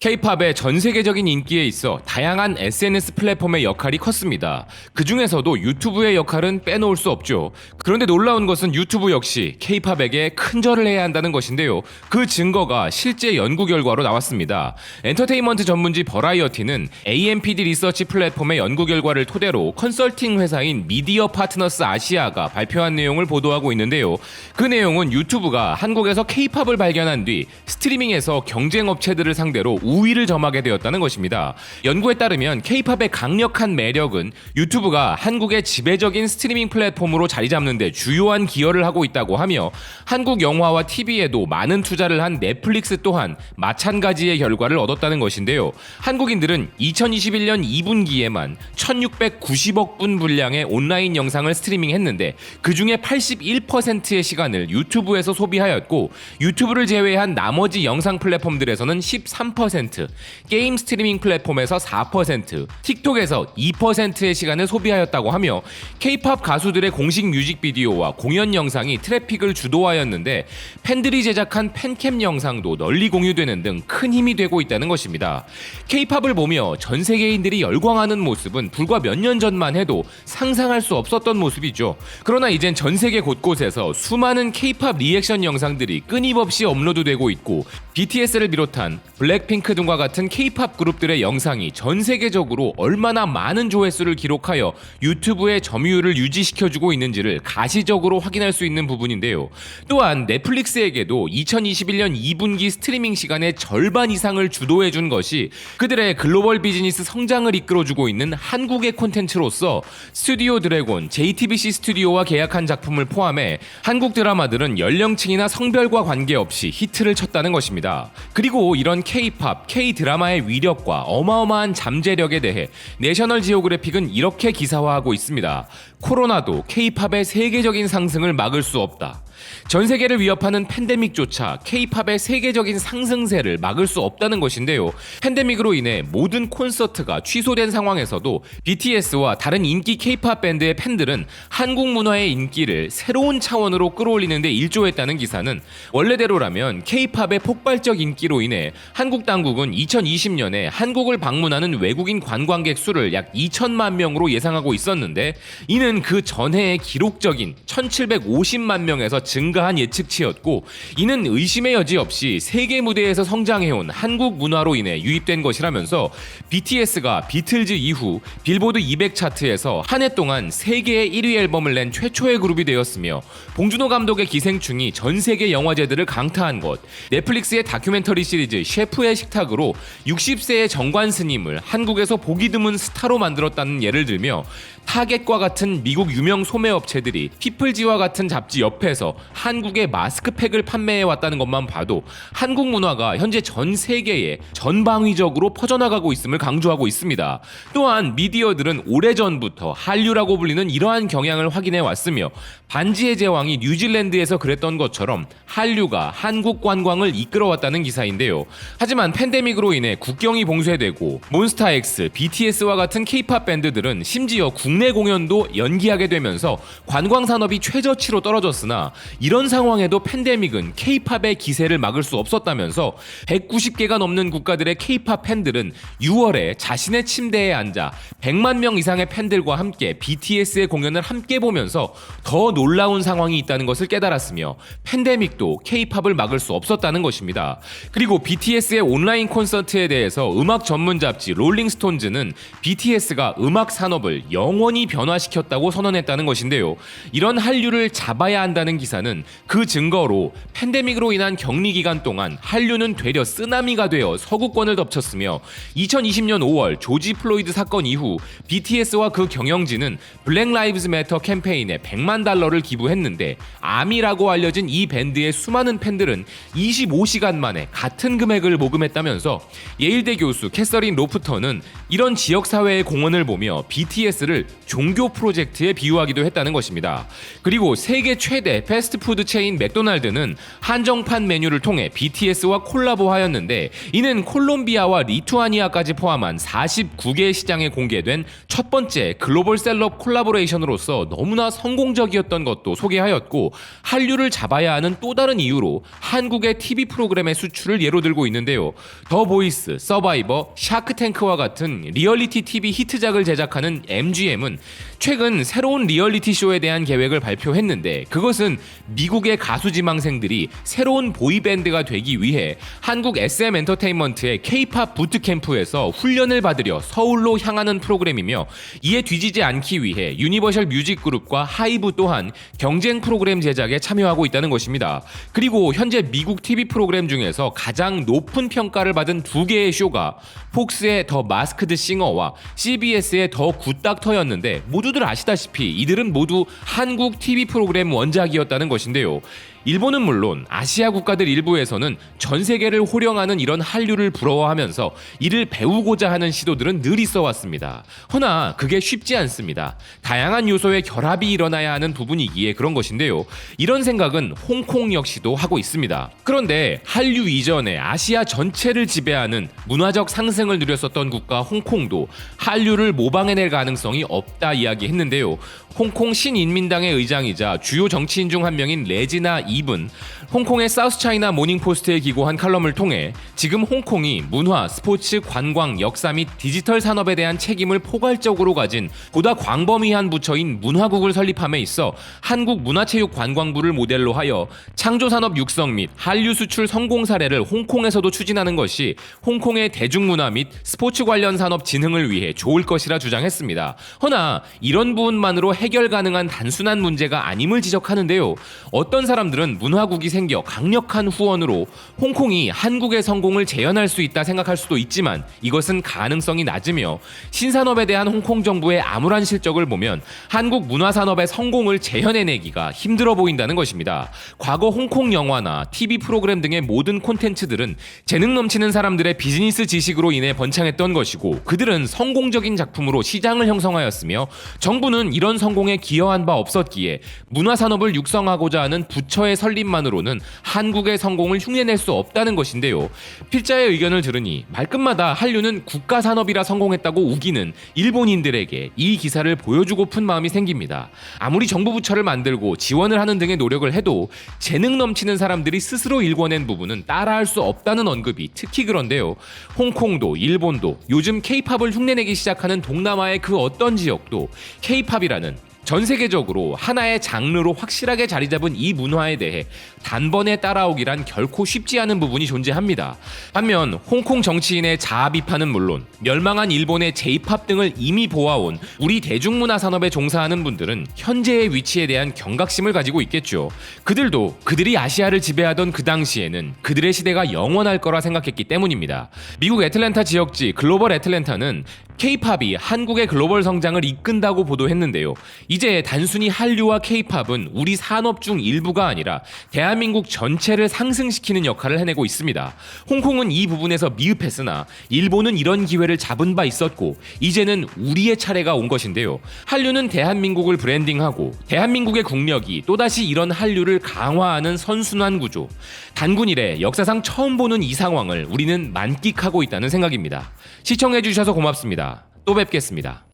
K-팝의 전 세계적인 인기에 있어 다양한 SNS 플랫폼의 역할이 컸습니다. 그 중에서도 유튜브의 역할은 빼놓을 수 없죠. 그런데 놀라운 것은 유튜브 역시 K-팝에게 큰 절을 해야 한다는 것인데요. 그 증거가 실제 연구 결과로 나왔습니다. 엔터테인먼트 전문지 버라이어티는 AMPD 리서치 플랫폼의 연구 결과를 토대로 컨설팅 회사인 미디어 파트너스 아시아가 발표한 내용을 보도하고 있는데요. 그 내용은 유튜브가 한국에서 K-팝을 발견한 뒤 스트리밍에서 경쟁 업체들을 상대로 우위를 점하게 되었다는 것입니다. 연구에 따르면 K-팝의 강력한 매력은 유튜브가 한국의 지배적인 스트리밍 플랫폼으로 자리 잡는 데 주요한 기여를 하고 있다고 하며 한국 영화와 TV에도 많은 투자를 한 넷플릭스 또한 마찬가지의 결과를 얻었다는 것인데요. 한국인들은 2021년 2분기에만 1690억 분 분량의 온라인 영상을 스트리밍했는데 그 중에 81%의 시간을 유튜브에서 소비하였고 유튜브를 제외한 나머지 영상 플랫폼들에서는 13%, 게임 스트리밍 플랫폼에서 4%, 틱톡에서 2%의 시간을 소비하였다고 하며 K-팝 가수들의 공식 뮤직비디오와 공연 영상이 트래픽을 주도하였는데 팬들이 제작한 팬캠 영상도 널리 공유되는 등 큰 힘이 되고 있다는 것입니다. K-팝을 보며 전 세계인들이 열광하는 모습은 불과 몇 년 전만 해도 상상할 수 없었던 모습이죠. 그러나 이젠 전 세계 곳곳에서 수많은 K-팝 리액션 영상들이 끊임없이 업로드되고 있고 BTS를 비롯한 블랙핑크 등과 같은 K-팝 그룹들의 영상이 전 세계적으로 얼마나 많은 조회수를 기록하여 유튜브의 점유율을 유지시켜주고 있는지를 가시적으로 확인할 수 있는 부분인데요. 또한 넷플릭스에게도 2021년 2분기 스트리밍 시간의 절반 이상을 주도해준 것이 그들의 글로벌 비즈니스 성장을 이끌어주고 있는 한국의 콘텐츠로서 스튜디오 드래곤, JTBC 스튜디오와 계약한 작품을 포함해 한국 드라마들은 연령층이나 성별과 관계없이 히트를 쳤다는 것입니다. 그리고 이런 K-팝, K-드라마의 위력과 어마어마한 잠재력에 대해 내셔널 지오그래픽은 이렇게 기사화하고 있습니다. 코로나도 K-팝의 세계적인 상승을 막을 수 없다. 전 세계를 위협하는 팬데믹조차 K-팝의 세계적인 상승세를 막을 수 없다는 것인데요. 팬데믹으로 인해 모든 콘서트가 취소된 상황에서도 BTS와 다른 인기 K-팝 밴드의 팬들은 한국 문화의 인기를 새로운 차원으로 끌어올리는 데 일조했다는 기사는 원래대로라면 K-팝의 폭발적 인기로 인해 한국 당국은 2020년에 한국을 방문하는 외국인 관광객 수를 약 2천만 명으로 예상하고 있었는데 이는 그 전해의 기록적인 1750만 명에서 증가한 예측치였고 이는 의심의 여지 없이 세계 무대에서 성장해온 한국 문화로 인해 유입된 것이라면서 BTS가 비틀즈 이후 빌보드 200 차트에서 한 해 동안 세계의 1위 앨범을 낸 최초의 그룹이 되었으며 봉준호 감독의 기생충이 전 세계 영화제들을 강타한 것, 넷플릭스의 다큐멘터리 시리즈 셰프의 식탁으로 60세의 정관 스님을 한국에서 보기 드문 스타로 만들었다는 예를 들며 타겟과 같은 미국 유명 소매업체들이 피플지와 같은 잡지 옆에서 한국의 마스크팩을 판매해왔다는 것만 봐도 한국 문화가 현재 전 세계에 전방위적으로 퍼져나가고 있음을 강조하고 있습니다. 또한 미디어들은 오래전부터 한류라고 불리는 이러한 경향을 확인해왔으며 반지의 제왕이 뉴질랜드에서 그랬던 것처럼 한류가 한국 관광을 이끌어왔다는 기사인데요. 하지만 팬데믹으로 인해 국경이 봉쇄되고 몬스타엑스, BTS와 같은 K-팝 밴드들은 심지어 국내 공연도 연기하게 되면서 관광 산업이 최저치로 떨어졌으나 이런 상황에도 팬데믹은 K-팝의 기세를 막을 수 없었다면서 190개가 넘는 국가들의 K-팝 팬들은 6월에 자신의 침대에 앉아 100만 명 이상의 팬들과 함께 BTS의 공연을 함께 보면서 더 놀라운 상황이 있다는 것을 깨달았으며 팬데믹도 K-팝을 막을 수 없었다는 것입니다. 그리고 BTS의 온라인 콘서트에 대해서 음악 전문 잡지 롤링스톤즈는 BTS가 음악 산업을 영원히 변화시켰다고 선언했다는 것인데요. 이런 한류를 잡아야 한다는 기사는 그 증거로 팬데믹으로 인한 격리 기간 동안 한류는 되려 쓰나미가 되어 서구권을 덮쳤으며 2020년 5월 조지 플로이드 사건 이후 BTS와 그 경영진은 블랙 라이브즈 매터 캠페인에 100만 달러를 기부했는데 아미라고 알려진 이 밴드의 수많은 팬들은 25시간 만에 같은 금액을 모금했다면서 예일대 교수 캐서린 로프터는 이런 지역사회의 공헌을 보며 BTS를 종교 프로젝트 프로젝트에 비유하기도 했다는 것입니다. 그리고 세계 최대 패스트푸드 체인 맥도날드는 한정판 메뉴를 통해 BTS와 콜라보하였는데 이는 콜롬비아와 리투아니아까지 포함한 49개의 시장에 공개된 첫 번째 글로벌 셀럽 콜라보레이션으로서 너무나 성공적이었던 것도 소개하였고, 한류를 잡아야 하는 또 다른 이유로 한국의 TV 프로그램의 수출을 예로 들고 있는데요. 더 보이스, 서바이버, 샤크탱크와 같은 리얼리티 TV 히트작을 제작하는 MGM은 최근 새로운 리얼리티 쇼에 대한 계획을 발표했는데, 그것은 미국의 가수 지망생들이 새로운 보이밴드가 되기 위해 한국 SM 엔터테인먼트의 K-팝 부트캠프에서 훈련을 받으려 서울로 향하는 프로그램이며, 이에 뒤지지 않기 위해 유니버셜 뮤직 그룹과 하이브 또한 경쟁 프로그램 제작에 참여하고 있다는 것입니다. 그리고 현재 미국 TV 프로그램 중에서 가장 높은 평가를 받은 두 개의 쇼가 폭스의 더 마스크드 싱어와 CBS의 더 굿닥터였는데, 모두들 아시다시피 이들은 모두 한국 TV 프로그램 원작이었다는 것인데요. 일본은 물론 아시아 국가들 일부에서는 전 세계를 호령하는 이런 한류를 부러워하면서 이를 배우고자 하는 시도들은 늘 있어 왔습니다. 허나 그게 쉽지 않습니다. 다양한 요소의 결합이 일어나야 하는 부분이기에 그런 것인데요. 이런 생각은 홍콩 역시도 하고 있습니다. 그런데 한류 이전에 아시아 전체를 지배하는 문화적 상승을 누렸었던 국가 홍콩도 한류를 모방해낼 가능성이 없다 이야기했는데요. 홍콩 신인민당의 의장이자 주요 정치인 중 한 명인 레지나 입은 홍콩의 사우스차이나 모닝포스트에 기고한 칼럼을 통해 지금 홍콩이 문화, 스포츠, 관광, 역사 및 디지털 산업에 대한 책임을 포괄적으로 가진 보다 광범위한 부처인 문화국을 설립함에 있어 한국문화체육관광부를 모델로 하여 창조산업 육성 및 한류 수출 성공 사례를 홍콩에서도 추진하는 것이 홍콩의 대중문화 및 스포츠 관련 산업 진흥을 위해 좋을 것이라 주장했습니다. 허나 이런 부분만으로 해결 가능한 단순한 문제가 아님을 지적하는데요. 어떤 사람들은 문화국이 생겨 강력한 후원으로 홍콩이 한국의 성공을 재현할 수 있다 생각할 수도 있지만, 이것은 가능성이 낮으며 신산업에 대한 홍콩 정부의 암울한 실적을 보면 한국 문화산업의 성공을 재현해내기가 힘들어 보인다는 것입니다. 과거 홍콩 영화나 TV 프로그램 등의 모든 콘텐츠들은 재능 넘치는 사람들의 비즈니스 지식으로 인해 번창했던 것이고, 그들은 성공적인 작품으로 시장을 형성하였으며 정부는 이런 성공에 기여한 바 없었기에 문화산업을 육성하고자 하는 부처의 설립만으로는 한국의 성공을 흉내낼 수 없다는 것인데요. 필자의 의견을 들으니 말끝마다 한류는 국가산업이라 성공했다고 우기는 일본인들에게 이 기사를 보여주고픈 마음이 생깁니다. 아무리 정부 부처를 만들고 지원을 하는 등의 노력을 해도 재능 넘치는 사람들이 스스로 일궈낸 부분은 따라할 수 없다는 언급이 특히 그런데요. 홍콩도 일본도 요즘 K-팝을 흉내내기 시작하는 동남아의 그 어떤 지역도 K-팝이라는 전 세계적으로 하나의 장르로 확실하게 자리 잡은 이 문화에 대해 단번에 따라오기란 결코 쉽지 않은 부분이 존재합니다. 반면 홍콩 정치인의 자아 비판은 물론 멸망한 일본의 J-팝 등을 이미 보아온 우리 대중문화 산업에 종사하는 분들은 현재의 위치에 대한 경각심을 가지고 있겠죠. 그들도 그들이 아시아를 지배하던 그 당시에는 그들의 시대가 영원할 거라 생각했기 때문입니다. 미국 애틀랜타 지역지 글로벌 애틀랜타는 K-팝이 한국의 글로벌 성장을 이끈다고 보도했는데요. 이제 단순히 한류와 K-팝은 우리 산업 중 일부가 아니라 대한민국 전체를 상승시키는 역할을 해내고 있습니다. 홍콩은 이 부분에서 미흡했으나 일본은 이런 기회를 잡은 바 있었고, 이제는 우리의 차례가 온 것인데요. 한류는 대한민국을 브랜딩하고 대한민국의 국력이 또다시 이런 한류를 강화하는 선순환 구조, 단군 이래 역사상 처음 보는 이 상황을 우리는 만끽하고 있다는 생각입니다. 시청해주셔서 고맙습니다. 또 뵙겠습니다.